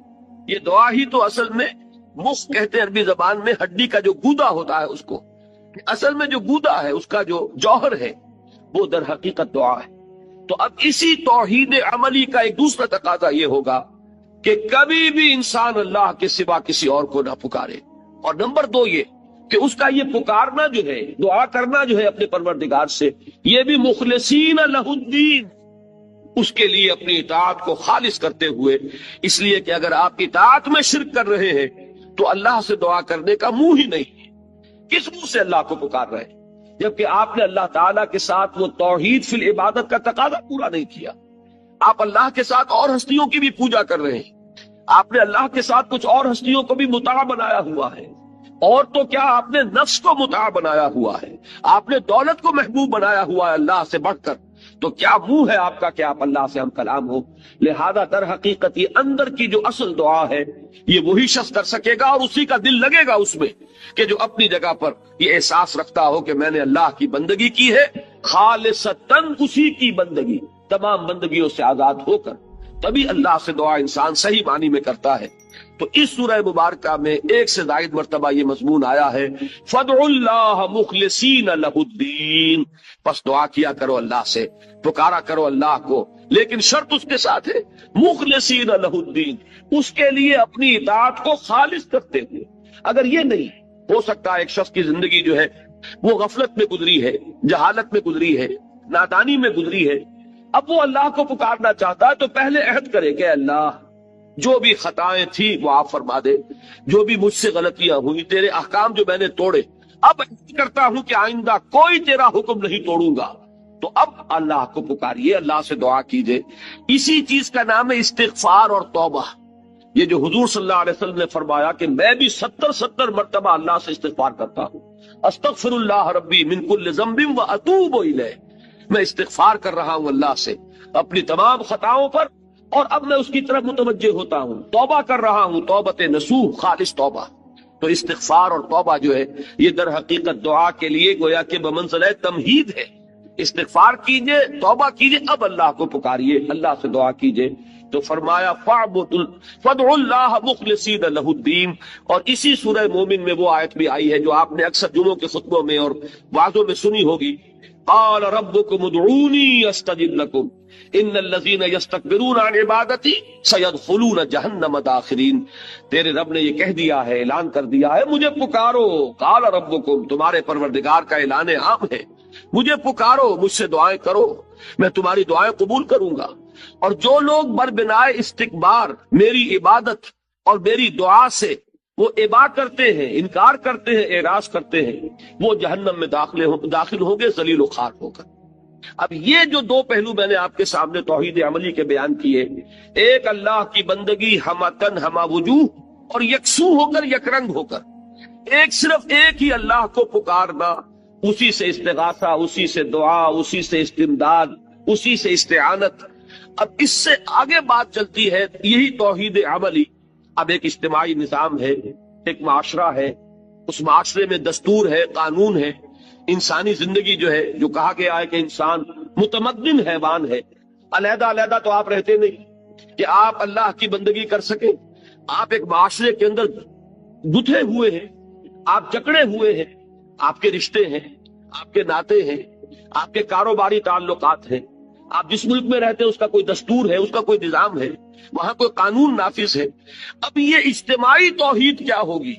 [SPEAKER 2] یہ دعا ہی تو اصل میں مخ کہتے ہیں عربی زبان میں ہڈی کا جو گودا ہوتا ہے، اس کو اصل میں جو گودا ہے اس کا جو جوہر ہے وہ در حقیقت دعا ہے. تو اب اسی توحید عملی کا ایک دوسرا تقاضا یہ ہوگا کہ کبھی بھی انسان اللہ کے سوا کسی اور کو نہ پکارے. اور نمبر 2 یہ کہ اس کا یہ پکارنا جو ہے، دعا کرنا جو ہے اپنے پروردگار سے، یہ بھی مخلصین لہ الدین، اس کے لیے اپنی اطاعت کو خالص کرتے ہوئے. اس لیے کہ اگر آپ اطاعت میں شرک کر رہے ہیں تو اللہ سے دعا کرنے کا منہ ہی نہیں، کس منہ سے اللہ کو پکار رہے، جبکہ آپ نے اللہ تعالیٰ کے ساتھ وہ توحید فی العبادت کا تقاضا پورا نہیں کیا. آپ اللہ کے ساتھ اور ہستیوں کی بھی پوجا کر رہے ہیں، آپ نے اللہ کے ساتھ کچھ اور ہستیوں کو بھی مطاع بنایا ہوا ہے، اور تو کیا آپ نے نفس کو مطاع بنایا ہوا ہے، آپ نے دولت کو محبوب بنایا ہوا ہے اللہ سے بڑھ کر. تو کیا منہ ہے آپ کا کہ آپ اللہ سے ہم کلام ہو. لہذا در حقیقت یہ اندر کی جو اصل دعا ہے یہ وہی شخص کر سکے گا، اور اسی کا دل لگے گا اس میں کہ جو اپنی جگہ پر یہ احساس رکھتا ہو کہ میں نے اللہ کی بندگی کی ہے خالصتاً، اسی کی بندگی تمام بندگیوں سے آزاد ہو کر، تبھی اللہ سے دعا انسان صحیح معنی میں کرتا ہے. تو اس سورہ مبارکہ میں ایک سے زائد مرتبہ یہ مضمون آیا ہے فدعوا اللہ مخلصین لہ الدین، پس دعا کیا کرو اللہ سے، پکارا کرو اللہ کو، لیکن شرط اس کے ساتھ ہے مخلصین لہ الدین، اس کے لیے اپنی اطاعت کو خالص کرتے ہوئے. اگر یہ نہیں ہو سکتا، ایک شخص کی زندگی جو ہے وہ غفلت میں گزری ہے، جہالت میں گزری ہے، نادانی میں گزری ہے، اب وہ اللہ کو پکارنا چاہتا ہے تو پہلے عہد کرے کہ اللہ جو بھی خطائیں تھی وہ آپ فرما دے، جو بھی مجھ سے غلطیاں ہوئی، تیرے احکام جو میں نے توڑے، اب کرتا ہوں کہ آئندہ کوئی تیرا حکم نہیں توڑوں گا. تو اب اللہ کو پکاریے، اللہ سے دعا کیجئے. اسی چیز کا نام ہے استغفار اور توبہ. یہ جو حضور صلی اللہ علیہ وسلم نے فرمایا کہ میں بھی 70 مرتبہ اللہ سے استغفار کرتا ہوں، استغفر اللہ ربی من کل ذنب واتوب الیہ، میں استغفار کر رہا ہوں اللہ سے اپنی تمام خطاؤں پر، اور اب میں اس کی طرف متوجہ ہوتا ہوں، توبہ کر رہا ہوں، توبۃ نصوح، خالص توبہ. تو استغفار اور توبہ جو ہے یہ در حقیقت دعا کے لیے گویا کہ بمنزلہ تمہید ہے. استغفار کیجئے، توبہ کیجئے، اب اللہ کو پکاریے، اللہ سے دعا کیجئے. تو فرمایا فدعوا اللہ مخلصین لہ الدین. اور اسی سورہ مومن میں وہ آیت بھی آئی ہے جو آپ نے اکثر جمعوں کے خطبوں میں اور وعظوں میں سنی ہوگی، قال ربکم ادعونی استجب لکم ان الذین یستکبرون عن عبادتی سیدخلون جہنم داخرین. تیرے رب نے یہ کہہ دیا ہے، اعلان کر دیا ہے، مجھے پکارو. قال ربکم، تمہارے پروردگار کا اعلان عام ہے، مجھے پکارو، مجھ سے دعائیں کرو، میں تمہاری دعائیں قبول کروں گا. اور جو لوگ بربنائے استکبار میری عبادت اور میری دعا سے وہ ابا کرتے ہیں، انکار کرتے ہیں، اعراض کرتے ہیں، وہ جہنم میں داخل ہوں گے ذلیل و خوار ہو کر. اب یہ جو دو پہلو میں نے آپ کے سامنے توحید عملی کے بیان کیے، ایک اللہ کی بندگی ہمہ تن ہمہ وجوہ اور یکسو ہو کر، یک رنگ ہو کر، ایک صرف ایک ہی اللہ کو پکارنا اسی سے استغاثہ، اسی سے دعا، اسی سے استمداد، اسی سے استعانت۔ اب اس سے آگے بات چلتی ہے، یہی توحید عملی۔ اب ایک اجتماعی نظام ہے، ایک معاشرہ ہے، اس معاشرے میں دستور ہے، قانون ہے، انسانی زندگی جو ہے، جو کہا گیا ہے کہ انسان متمدن حیوان ہے۔ علیحدہ علیحدہ تو آپ رہتے نہیں کہ آپ اللہ کی بندگی کر سکیں۔ آپ ایک معاشرے کے اندر گتھے ہوئے ہیں، آپ جکڑے ہوئے ہیں، آپ کے رشتے ہیں، آپ کے ناطے ہیں، آپ کے کاروباری تعلقات ہیں، آپ جس ملک میں رہتے ہیں اس کا کوئی دستور ہے، اس کا کوئی نظام ہے، وہاں کوئی قانون نافذ ہے۔ اب یہ اجتماعی توحید کیا ہوگی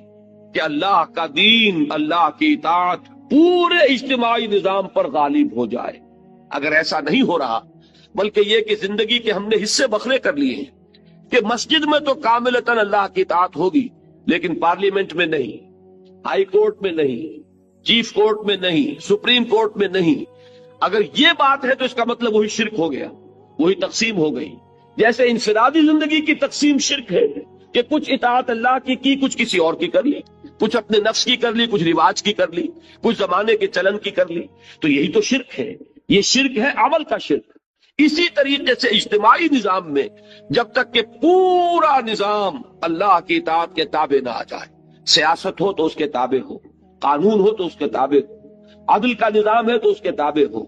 [SPEAKER 2] کہ اللہ کا دین، اللہ کی اطاعت پورے اجتماعی نظام پر غالب ہو جائے۔ اگر ایسا نہیں ہو رہا، بلکہ یہ کہ زندگی کے ہم نے حصے بکھرے کر لیے ہیں کہ مسجد میں تو کاملتاً اللہ کی اطاعت ہوگی، لیکن پارلیمنٹ میں نہیں، ہائی کورٹ میں نہیں، چیف کورٹ میں نہیں، سپریم کورٹ میں نہیں۔ اگر یہ بات ہے تو اس کا مطلب وہی شرک ہو گیا، وہی تقسیم ہو گئی۔ جیسے انفرادی زندگی کی تقسیم شرک ہے کہ کچھ اطاعت اللہ کی کچھ کسی اور کی کر لی، کچھ اپنے نفس کی کر لی، کچھ رواج کی کر لی، کچھ زمانے کے چلن کی کر لی، تو یہی تو شرک ہے۔ یہ شرک ہے، عمل کا شرک۔ اسی طریقے سے اجتماعی نظام میں جب تک کہ پورا نظام اللہ کی اطاعت کے تابع نہ آ جائے، سیاست ہو تو اس کے تابع ہو، قانون ہو تو اس کے تابع ہو، عدل کا نظام ہے تو اس کے تابع ہو،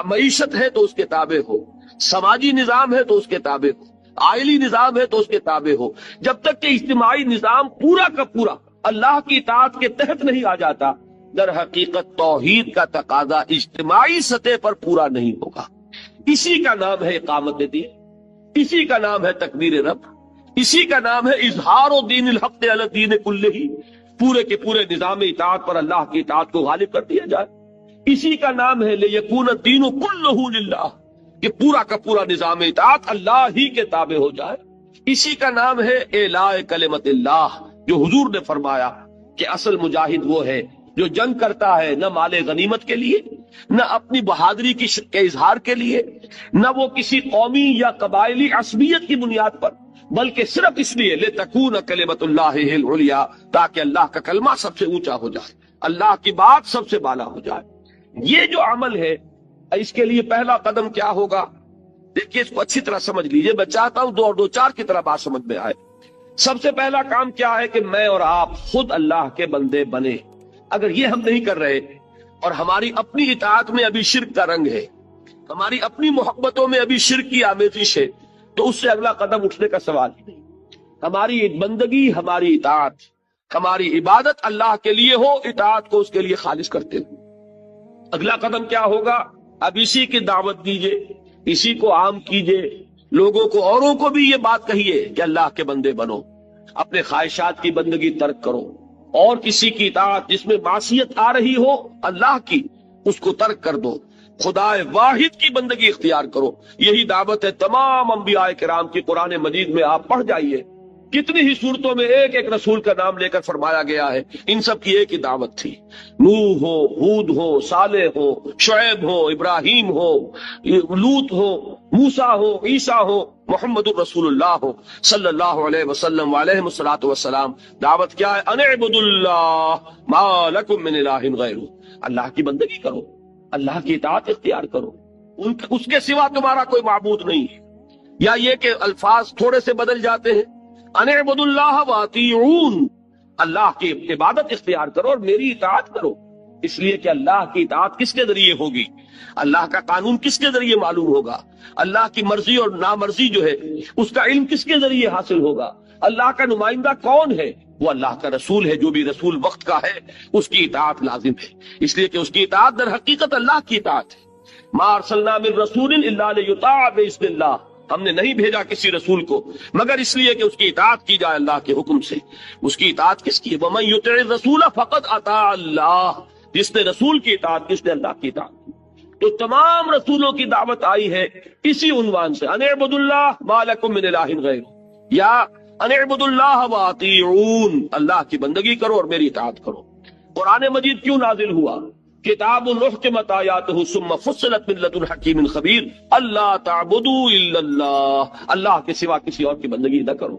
[SPEAKER 2] معیشت ہے تو اس کے تابع ہو، سماجی نظام ہے تو اس کے تابع ہو، آئلی نظام ہے تو اس کے تابع ہو، جب تک کہ اجتماعی نظام پورا کا پورا اللہ کی اطاعت کے تحت نہیں آ جاتا، در حقیقت توحید کا تقاضا اجتماعی سطح پر پورا نہیں ہوگا۔ اسی کا نام ہے اقامت دین، اسی کا نام ہے تکبیر رب، اسی کا نام ہے اظہار دین الحق علی الدین کلہ، پورے کے پورے نظام اطاعت پر اللہ کی اطاعت کو غالب کر دیا جائے۔ اسی کا نام ہے لیکون الدین کلہ للہ، کہ پورا کا پورا نظام اطاعت اللہ ہی کے تابع ہو جائے۔ اسی کا نام ہے اعلاء کلمت اللہ، جو حضور نے فرمایا کہ اصل مجاہد وہ ہے جو جنگ کرتا ہے نہ مال غنیمت کے لیے، نہ اپنی بہادری کے اظہار کے لیے، نہ وہ کسی قومی یا قبائلی عصبیت کی بنیاد پر، بلکہ صرف اس لیے لتکون کلمت اللہ ہی العلیٰ، تاکہ اللہ کا کلمہ سب سے اونچا ہو جائے، اللہ کی بات سب سے بالا ہو جائے۔ یہ جو عمل ہے، اس کے لیے پہلا قدم کیا ہوگا؟ دیکھیے، اس کو اچھی طرح سمجھ لیجیے، میں چاہتا ہوں دو اور دو چار کی طرح بات سمجھ میں آئے۔ سب سے پہلا کام کیا ہے کہ میں اور آپ خود اللہ کے بندے بنے۔ اگر یہ ہم نہیں کر رہے اور ہماری اپنی اطاعت میں ابھی شرک کا رنگ ہے، ہماری اپنی محبتوں میں ابھی شرک کی آمیزش ہے، تو اس سے اگلا قدم اٹھنے کا سوال ہی نہیں۔ ہماری بندگی، ہماری اطاعت، ہماری عبادت اللہ کے لیے ہو، اطاعت کو اس کے لیے خالص کرتے ہو۔ اگلا قدم کیا ہوگا؟ اب اسی کی دعوت دیجئے، اسی کو عام کیجئے، لوگوں کو، اوروں کو بھی یہ بات کہیے کہ اللہ کے بندے بنو، اپنے خواہشات کی بندگی ترک کرو، اور کسی کی اطاعت جس میں معصیت آ رہی ہو اللہ کی، اس کو ترک کر دو، خدا واحد کی بندگی اختیار کرو۔ یہی دعوت ہے تمام انبیاء کرام کی۔ قرآن مجید میں آپ پڑھ جائیے، کتنی ہی صورتوں میں ایک ایک رسول کا نام لے کر فرمایا گیا ہے، ان سب کی ایک ہی دعوت تھی۔ نوح ہو، ہود ہو، صالح ہو، شعیب ہو، ابراہیم ہو، لوط ہو، موسیٰ ہو، عیسیٰ ہو، محمد الرسول اللہ ہو صلی اللہ علیہ وسلم علیہ الصلوۃ والسلام۔ دعوت کیا ہے؟ ان اعبدوا اللہ ما لکم من الہ غیرہ، اللہ کی بندگی کرو، اللہ کی اطاعت اختیار کرو، اس کے سوا تمہارا کوئی معبود نہیں ہے۔ یا یہ کہ الفاظ تھوڑے سے بدل جاتے ہیں، ان اعبدوا اللہ واطیعون، اللہ کی عبادت اختیار کرو اور میری اطاعت کرو۔ اس لیے کہ اللہ کی اطاعت کس کے ذریعے ہوگی؟ اللہ کا قانون کس کے ذریعے معلوم ہوگا؟ اللہ کی مرضی اور نامرضی جو ہے اس کا علم کس کے ذریعے حاصل ہوگا؟ اللہ کا نمائندہ کون ہے؟ وہ اللہ کا رسول ہے۔ جو بھی رسول وقت کا ہے اس کی اطاعت لازم ہے، اس لیے کہ اس کی اطاعت در حقیقت اللہ کی اطاعت ہے۔ ما ارسلنا من رسول الا لیطاع باذن اللہ، ہم نے نہیں بھیجا کسی رسول کو مگر اس لیے کہ اس کی اطاعت کی جائے اللہ کے حکم سے۔ اس کی اطاعت کس کی ہے؟ وَمَن يُطِعِ الرَّسُولَ فَقَدْ أَطَاعَ اللَّهَ، جس نے رسول کی اطاعت کی، اس نے اللہ کی اطاعت کی۔ تو تمام رسولوں کی دعوت آئی ہے اسی عنوان سے، ان اعبدوا اللہ ما لکم من الہ غیرہ، یا ان اعبدوا اللہ واطیعون، اللہ کی بندگی کرو اور میری اطاعت کرو۔ قرآن مجید کیوں نازل ہوا؟ کتاب احکمت آیاتہ ثم فصلت من لدن حکیم خبیر، اللہ تعبدوا الا اللہ، اللہ کے سوا کسی اور کی بندگی نہ کرو۔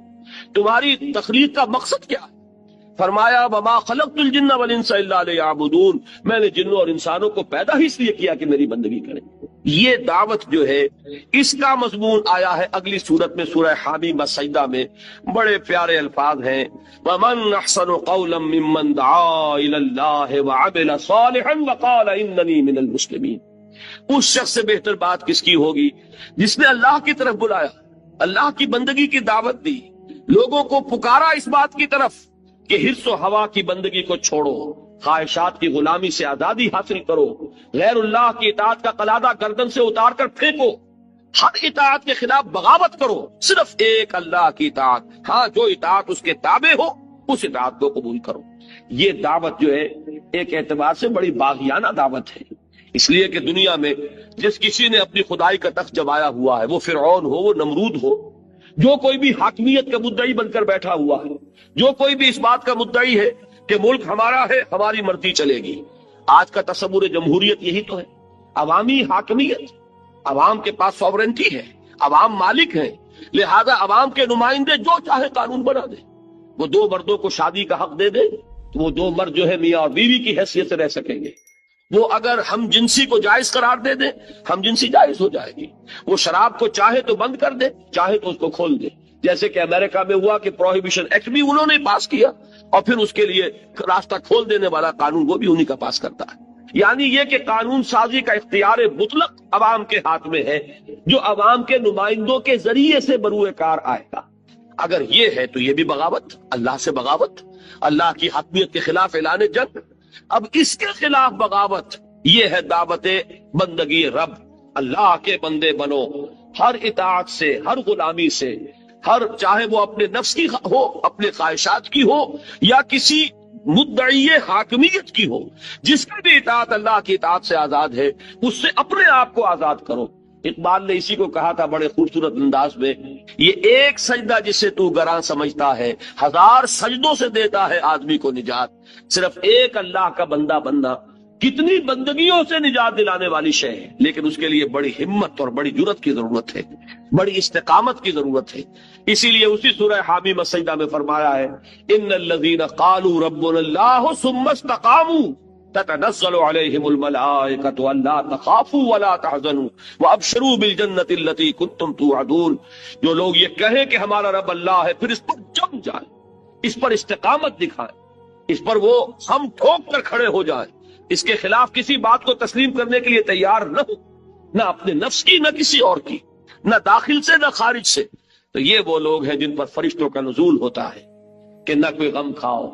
[SPEAKER 2] تمہاری تخلیق کا مقصد کیا ہے؟ فرمایا وما خلقت الجن والانس الا لیعبدون، میں نے جنوں اور انسانوں کو پیدا ہی اس لیے کیا کہ میری بندگی کریں۔ یہ دعوت جو ہے اس کا مضمون آیا ہے اگلی سورت میں، سورہ حامیم السجدہ میں، بڑے پیارے الفاظ ہیں، ومن احسن قولا ممن دعا الی اللہ وعمل صالحا وقال اننی من المسلمین۔ اس شخص سے بہتر بات کس کی ہوگی جس نے اللہ کی طرف بلایا، اللہ کی بندگی کی دعوت دی، لوگوں کو پکارا اس بات کی طرف کہ حرص و ہوا کی بندگی کو چھوڑو، خواہشات کی غلامی سے آزادی حاصل کرو، غیر اللہ کی اطاعت کا قلادہ گردن سے اتار کر پھینکو، ہر اطاعت کے خلاف بغاوت کرو، صرف ایک اللہ کی اطاعت، ہاں جو اطاعت اس کے تابع ہو اس اطاعت کو قبول کرو۔ یہ دعوت جو ہے ایک اعتبار سے بڑی باغیانہ دعوت ہے، اس لیے کہ دنیا میں جس کسی نے اپنی خدائی کا تخت جمایا ہوا ہے، وہ فرعون ہو، وہ نمرود ہو، جو کوئی بھی حاکمیت کا مدعی بن کر بیٹھا ہوا ہے، جو کوئی بھی اس بات کا مدعی ہے کہ ملک ہمارا ہے، ہماری مرضی چلے گی۔ آج کا تصور جمہوریت یہی تو ہے، عوامی حاکمیت، عوام کے پاس سوورنٹی ہے، عوام مالک ہیں، لہذا عوام کے نمائندے جو چاہے قانون بنا دے۔ وہ دو مردوں کو شادی کا حق دے دے تو وہ دو مرد جو ہے میاں اور بیوی کی حیثیت سے رہ سکیں گے، وہ اگر ہم جنسی کو جائز قرار دے دے ہم جنسی جائز ہو جائے گی، وہ شراب کو چاہے تو بند کر دے، چاہے تو اس کو کھول دے، جیسے کہ امریکہ میں ہوا کہ پروہیبیشن ایکٹ بھی انہوں نے پاس کیا اور پھر اس کے لیے راستہ کھول دینے والا قانون وہ بھی انہی کا پاس کرتا ہے۔ یعنی یہ کہ قانون سازی کا اختیار مطلق عوام کے ہاتھ میں ہے، جو عوام کے نمائندوں کے ذریعے سے بروئے کار آئے گا۔ اگر یہ ہے تو یہ بھی بغاوت، اللہ سے بغاوت، اللہ کی حاکمیت کے خلاف اعلان جنگ۔ اب اس کے خلاف بغاوت یہ ہے دعوت بندگی رب، اللہ کے بندے بنو، ہر اطاعت سے، ہر غلامی سے، ہر چاہے وہ اپنے نفس کی ہو، اپنے خواہشات کی ہو یا کسی مدعی حاکمیت کی ہو، جس کی بھی اطاعت اللہ کی اطاعت سے آزاد ہے اس سے اپنے آپ کو آزاد کرو۔ اقبال نے اسی کو کہا تھا بڑے خوبصورت انداز میں، یہ ایک سجدہ جسے تو گراں سمجھتا ہے، ہزار سجدوں سے دیتا ہے آدمی کو نجات۔ صرف ایک اللہ کا بندہ بننا کتنی بندگیوں سے نجات دلانے والی شے ہے، لیکن اس کے لیے بڑی ہمت اور بڑی جرت کی ضرورت ہے، بڑی استقامت کی ضرورت ہے۔ اسی لیے اسی سورہ حامیم السجدہ میں فرمایا ہے ان الذین قالوا ربنا اللہ ثم استقاموا تتنزل علیہم الملائکۃ الا تخافوا ولا تحزنوا وابشروا بالجنۃ التی کنتم توعدون۔ جو لوگ یہ کہیں کہ ہمارا رب اللہ ہے، پھر اس پر جم جائیں، اس پر استقامت دکھائیں، اس پر وہ ہم ٹھوک کر کھڑے ہو جائیں، اس کے خلاف کسی بات کو تسلیم کرنے کے لیے تیار نہ ہو، نہ اپنے نفس کی، نہ کسی اور کی، نہ داخل سے نہ خارج سے۔ تو یہ وہ لوگ ہیں جن پر فرشتوں کا نزول ہوتا ہے کہ نہ کوئی غم کھاؤ،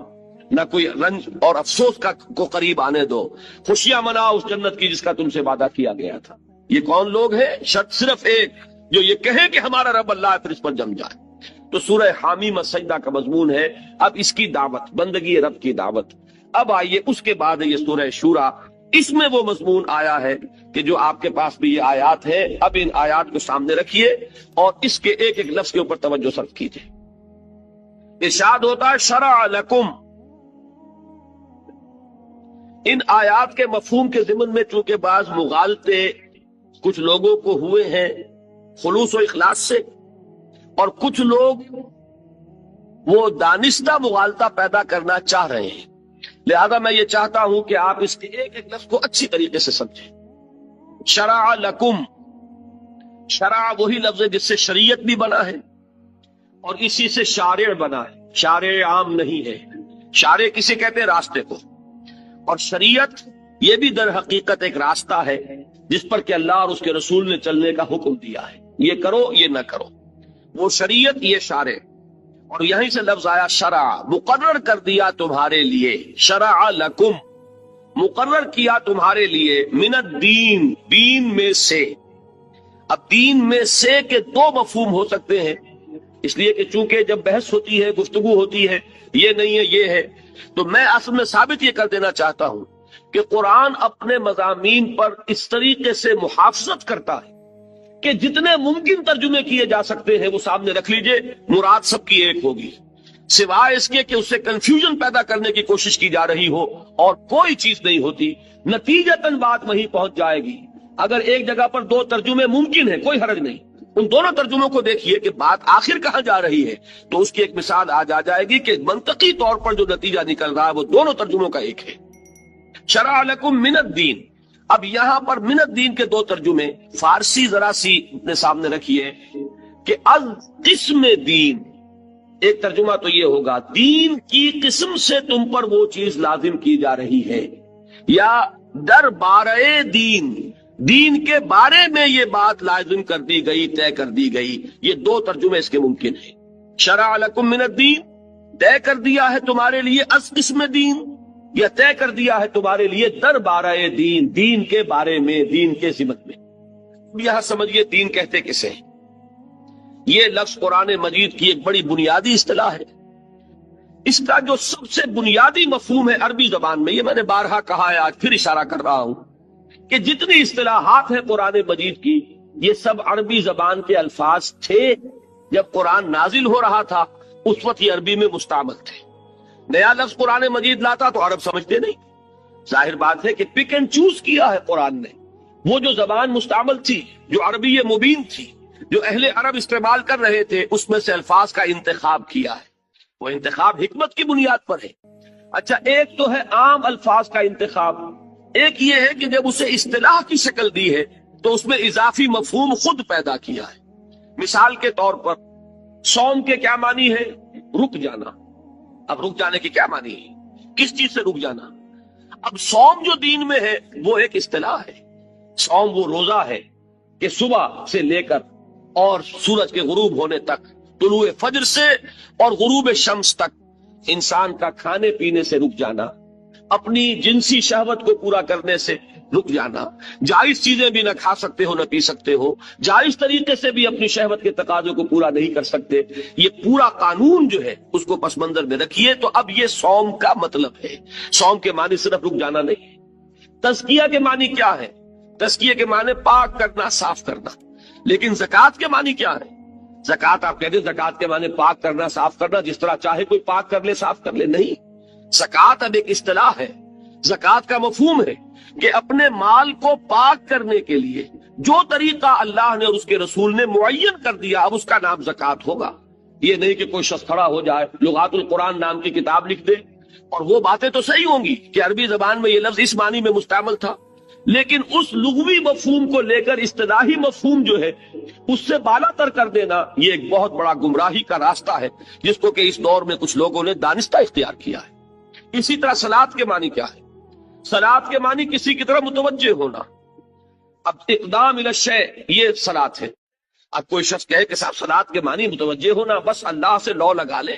[SPEAKER 2] نہ کوئی رنج اور افسوس کو قریب آنے دو، خوشیاں مناؤ اس جنت کی جس کا تم سے وعدہ کیا گیا تھا۔ یہ کون لوگ ہیں؟ شرط صرف ایک، جو یہ کہے کہ ہمارا رب اللہ ہے، پھر اس پر جم جائے۔ تو سورہ حامیم السجدہ کا مضمون ہے اب اس کی دعوت، بندگی رب کی دعوت۔ اب آئیے اس کے بعد یہ سورہ شورا، اس میں وہ مضمون آیا ہے کہ جو آپ کے پاس بھی یہ آیات ہے، اب ان آیات کو سامنے رکھیے اور اس کے ایک ایک لفظ کے اوپر توجہ صرف کیجیے۔ ارشاد ہوتا ہے شرع لکم۔ ان آیات کے مفہوم کے ضمن میں چونکہ بعض مغالطے کچھ لوگوں کو ہوئے ہیں خلوص و اخلاص سے، اور کچھ لوگ وہ دانستہ مغالطہ پیدا کرنا چاہ رہے ہیں، لہذا میں یہ چاہتا ہوں کہ آپ اس کے ایک ایک لفظ کو اچھی طریقے سے سمجھیں۔ شرع لکم، شرع وہی لفظ ہے جس سے شریعت بھی بنا ہے اور اسی سے شارع بنا ہے۔ شارع عام نہیں ہے، شارع کسے کہتے ہیں؟ راستے کو، اور شریعت یہ بھی در حقیقت ایک راستہ ہے جس پر کہ اللہ اور اس کے رسول نے چلنے کا حکم دیا ہے، یہ کرو یہ نہ کرو، وہ شریعت یہ شارع۔ اور یہیں سے لفظ آیا شرع، مقرر کر دیا تمہارے لیے، شرع لکم، مقرر کیا تمہارے لیے، من الدین، دین میں سے۔ اب دین میں سے کے دو مفہوم ہو سکتے ہیں، اس لیے کہ چونکہ جب بحث ہوتی ہے، گفتگو ہوتی ہے، یہ نہیں ہے یہ ہے، تو میں اصل میں ثابت یہ کر دینا چاہتا ہوں کہ قرآن اپنے مضامین پر اس طریقے سے محافظت کرتا ہے کہ جتنے ممکن ترجمے کیے جا سکتے ہیں وہ سامنے رکھ لیجئے، مراد سب کی ایک ہوگی، سوائے اس کے کہ اس سے کنفیوژن پیدا کرنے کی کوشش کی جا رہی ہو، اور کوئی چیز نہیں ہوتی، نتیجتاً بات وہیں پہنچ جائے گی۔ اگر ایک جگہ پر دو ترجمے ممکن ہیں، کوئی حرج نہیں، ان دونوں ترجموں کو دیکھیے کہ بات آخر کہاں جا رہی ہے، تو اس کی ایک مثال آج آ جائے گی کہ منطقی طور پر جو نتیجہ نکل رہا ہے وہ دونوں ترجموں کا ایک ہے۔ شرع لکم من الدین، اب یہاں پر من الدین کے دو ترجمے، فارسی ذرا سی اپنے سامنے رکھیے کہ از قسم دین، ایک ترجمہ تو یہ ہوگا دین کی قسم سے تم پر وہ چیز لازم کی جا رہی ہے، یا در بارے دین، دین کے بارے میں یہ بات لازم کر دی گئی، طے کر دی گئی۔ یہ دو ترجمے اس کے ممکن ہیں۔ شرع لکم من الدین، طے کر دیا ہے تمہارے لیے از قسم دین، یا طے کر دیا ہے تمہارے لیے در بارے دین، دین کے بارے میں، دین کے سمت میں۔ یہاں سمجھیے دین کہتے کسے ہیں؟ یہ لفظ قرآن مجید کی ایک بڑی بنیادی اصطلاح ہے۔ اس کا جو سب سے بنیادی مفہوم ہے عربی زبان میں، یہ میں نے بارہا کہا ہے، آج پھر اشارہ کر رہا ہوں کہ جتنی اصطلاحات ہیں قرآن مجید کی، یہ سب عربی زبان کے الفاظ تھے جب قرآن نازل ہو رہا تھا، اس وقت یہ عربی میں مستعمل تھے۔ نیا لفظ قرآن مجید لاتا تو عرب سمجھتے نہیں۔ ظاہر بات ہے کہ پک اینڈ چوز کیا ہے قرآن نے، وہ جو زبان مستعمل تھی، جو عربی مبین تھی، جو اہل عرب استعمال کر رہے تھے، اس میں سے الفاظ کا انتخاب کیا ہے۔ وہ انتخاب حکمت کی بنیاد پر ہے۔ اچھا، ایک تو ہے عام الفاظ کا انتخاب، ایک یہ ہے کہ جب اسے اصطلاح کی شکل دی ہے تو اس میں اضافی مفہوم خود پیدا کیا ہے۔ مثال کے طور پر صوم کے کیا معنی ہے؟ رک جانا۔ اب رک جانے کی کیا معنی ہے؟ کس چیز سے رک جانا؟ اب صوم جو دین میں ہے وہ ایک اصطلاح ہے۔ صوم وہ روزہ ہے کہ صبح سے لے کر اور سورج کے غروب ہونے تک، طلوع فجر سے اور غروب شمس تک انسان کا کھانے پینے سے رک جانا، اپنی جنسی شہوت کو پورا کرنے سے رک جانا، جائز چیزیں بھی نہ کھا سکتے ہو نہ پی سکتے ہو، جائز طریقے سے بھی اپنی شہوت کے تقاضوں کو پورا نہیں کر سکتے، یہ پورا قانون جو ہے اس کو پس منظر میں رکھیے۔ تو اب یہ صوم کا مطلب ہے۔ صوم کے معنی صرف رک جانا نہیں۔ تزکیہ کے معنی کیا ہے؟ تزکیہ کے معنی پاک کرنا، صاف کرنا۔ لیکن زکوٰۃ کے معنی کیا ہے؟ زکوٰۃ آپ کہتے ہیں زکوٰۃ کے معنی پاک کرنا، صاف کرنا، جس طرح چاہے کوئی پاک کر لے، صاف کر لے، نہیں۔ زکوٰۃ اب ایک اصطلاح ہے۔ زکوٰۃ کا مفہوم ہے کہ اپنے مال کو پاک کرنے کے لیے جو طریقہ اللہ نے اور اس کے رسول نے معین کر دیا، اب اس کا نام زکوٰۃ ہوگا۔ یہ نہیں کہ کوئی شخص کھڑا ہو جائے، لغات القرآن نام کی کتاب لکھ دے، اور وہ باتیں تو صحیح ہوں گی کہ عربی زبان میں یہ لفظ اس معنی میں مستعمل تھا، لیکن اس لغوی مفہوم کو لے کر اصطلاحی مفہوم جو ہے اس سے بالا تر کر دینا، یہ ایک بہت بڑا گمراہی کا راستہ ہے جس کو کہ اس دور میں کچھ لوگوں نے دانستہ اختیار کیا ہے۔ اسی طرح صلاۃ کے معنی کیا ہے؟ صلاۃ کے معنی کسی کی طرف متوجہ ہونا۔ اب اقدام الی الشیء، یہ صلاۃ ہے۔ اب کوئی شخص کہے کہ صاحب صلاۃ کے معنی متوجہ ہونا، بس اللہ سے لو لگا لے،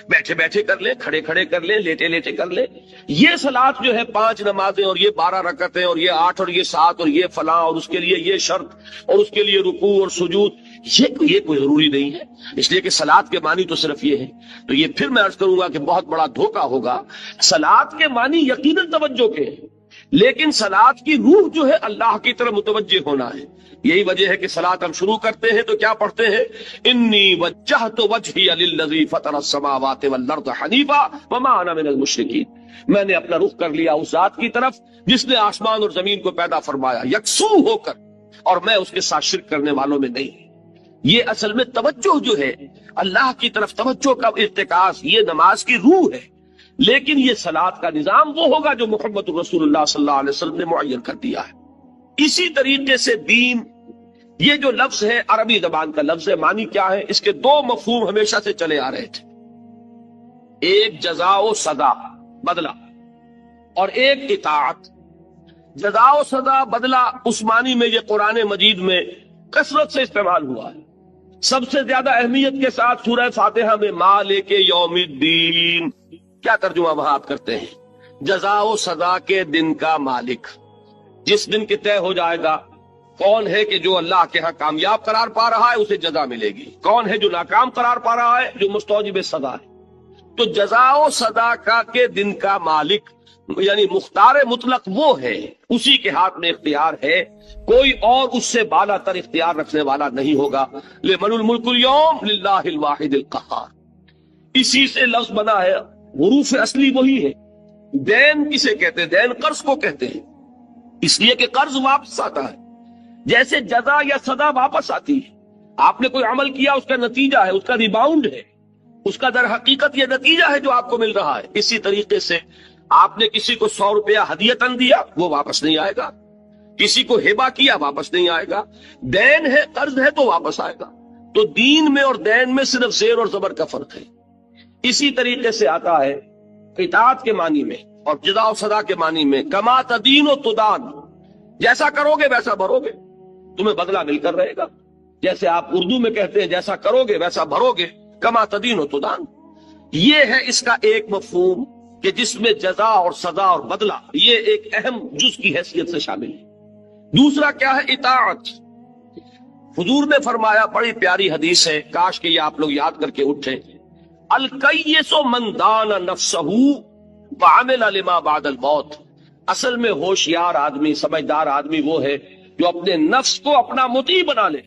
[SPEAKER 2] بیٹھے بیٹھے کر لیں، کھڑے کھڑے کر لیں، لیٹے لیٹے کر لیں۔ یہ صلاۃ جو ہے 5 نمازیں اور یہ 12 رکعتیں اور یہ 8 اور یہ 7 اور یہ فلاں اور اس کے لیے یہ شرط اور اس کے لیے رکوع اور سجود، یہ کوئی ضروری نہیں ہے، اس لیے کہ صلاۃ کے معنی تو صرف یہ ہے۔ تو یہ پھر میں عرض کروں گا کہ بہت بڑا دھوکہ ہوگا۔ صلاۃ کے معنی یقیناً توجہ کے ہیں، لیکن صلاۃ کی روح جو ہے اللہ کی طرف متوجہ ہونا ہے۔ یہی وجہ ہے کہ صلاۃ ہم شروع کرتے ہیں تو کیا پڑھتے ہیں؟ انی وجہت وجہی للذی فطر السماوات والارض حنیفا وما انا من المشرکین، میں نے اپنا رخ کر لیا اس ذات کی طرف جس نے آسمان اور زمین کو پیدا فرمایا یکسو ہو کر، اور میں اس کے ساتھ شرک کرنے والوں میں نہیں۔ یہ اصل میں توجہ جو ہے اللہ کی طرف، توجہ کا ارتکاز، یہ نماز کی روح ہے۔ لیکن یہ صلاۃ کا نظام وہ ہوگا جو محمد رسول اللہ صلی اللہ علیہ وسلم نے معین کر دیا ہے۔ اسی طریقے سے دین، یہ جو لفظ ہے عربی زبان کا لفظ ہے، معنی کیا ہے؟ اس کے 2 مفہوم ہمیشہ سے چلے آ رہے تھے، ایک جزا و سزا، بدلہ، اور ایک اطاعت۔ جزا و سزا، بدلہ، اس معنی میں یہ قرآن مجید میں کثرت سے استعمال ہوا ہے۔ سب سے زیادہ اہمیت کے ساتھ سورہ فاتحہ میں مالک یوم الدین، کیا ترجمہ وہاں آپ کرتے ہیں؟ جزا و سزا کے دن کا مالک، جس دن کے طے ہو جائے گا کون ہے کہ جو اللہ کے ہاں کامیاب قرار پا رہا ہے اسے جزا ملے گی، کون ہے جو ناکام قرار پا رہا ہے جو مستوجب سزا ہے۔ تو جزا و سزا کا کے دن کا مالک یعنی مختار مطلق وہ ہے، اسی کے ہاتھ میں اختیار ہے، کوئی اور اس سے بالا تر اختیار رکھنے والا نہیں ہوگا۔ لمن الملک اليوم للہ الواحد القہار، اسی سے لفظ بنا ہے، حروف اصلی وہی ہے۔ دین کسے کہتے ہیں؟ دین قرض کو کہتے ہیں، اس لیے کہ قرض واپس آتا ہے، جیسے جزا یا سزا واپس آتی ہے۔ آپ نے کوئی عمل کیا، اس کا نتیجہ ہے، اس کا ریباؤنڈ ہے، اس کا در حقیقت یہ نتیجہ ہے جو آپ کو مل رہا ہے۔ اسی طریقے سے آپ نے کسی کو 100 روپیہ ہدیتاً دیا، وہ واپس نہیں آئے گا۔ کسی کو ہبہ کیا، واپس نہیں آئے گا۔ دین ہے، قرض ہے تو واپس آئے گا۔ تو دین میں اور دین میں صرف زیر اور زبر کا فرق ہے۔ اسی طریقے سے آتا ہے اطاعت کے معنی میں اور جزا و سزا کے معنی میں، کما تدین و تدان، جیسا کرو گے ویسا بھرو گے، تمہیں بدلہ مل کر رہے گا۔ جیسے آپ اردو میں کہتے ہیں جیسا کرو گے ویسا بھرو گے، کما تدین و تدان۔ یہ ہے اس کا ایک مفہوم کہ جس میں جزا اور سزا اور بدلہ یہ ایک اہم جز کی حیثیت سے شامل ہے۔ دوسرا کیا ہے؟ اطاعت۔ حضور نے فرمایا، بڑی پیاری حدیث ہے، کاش کہ یہ آپ لوگ یاد کر کے اٹھیں، الکیس من دان نفسہ وعمل لما بعد الموت۔ اصل میں ہوشیار آدمی، سمجھدار آدمی وہ ہے جو اپنے نفس کو اپنا مطیع بنا لے،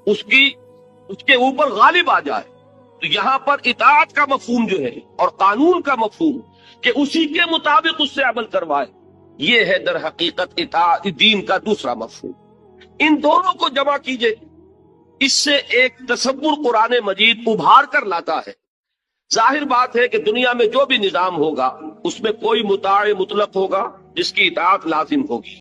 [SPEAKER 2] اس کے اوپر غالب آ جائے۔ تو یہاں پر اطاعت کا مفہوم جو ہے اور قانون کا مفہوم کہ اسی کے مطابق اس سے عمل کروائے، یہ ہے در حقیقت اطاعت دین کا دوسرا مفہوم۔ ان دونوں کو جمع کیجئے، اس سے ایک تصور قرآن مجید ابھار کر لاتا ہے۔ ظاہر بات ہے کہ دنیا میں جو بھی نظام ہوگا اس میں کوئی مطاع مطلق ہوگا جس کی اطاعت لازم ہوگی،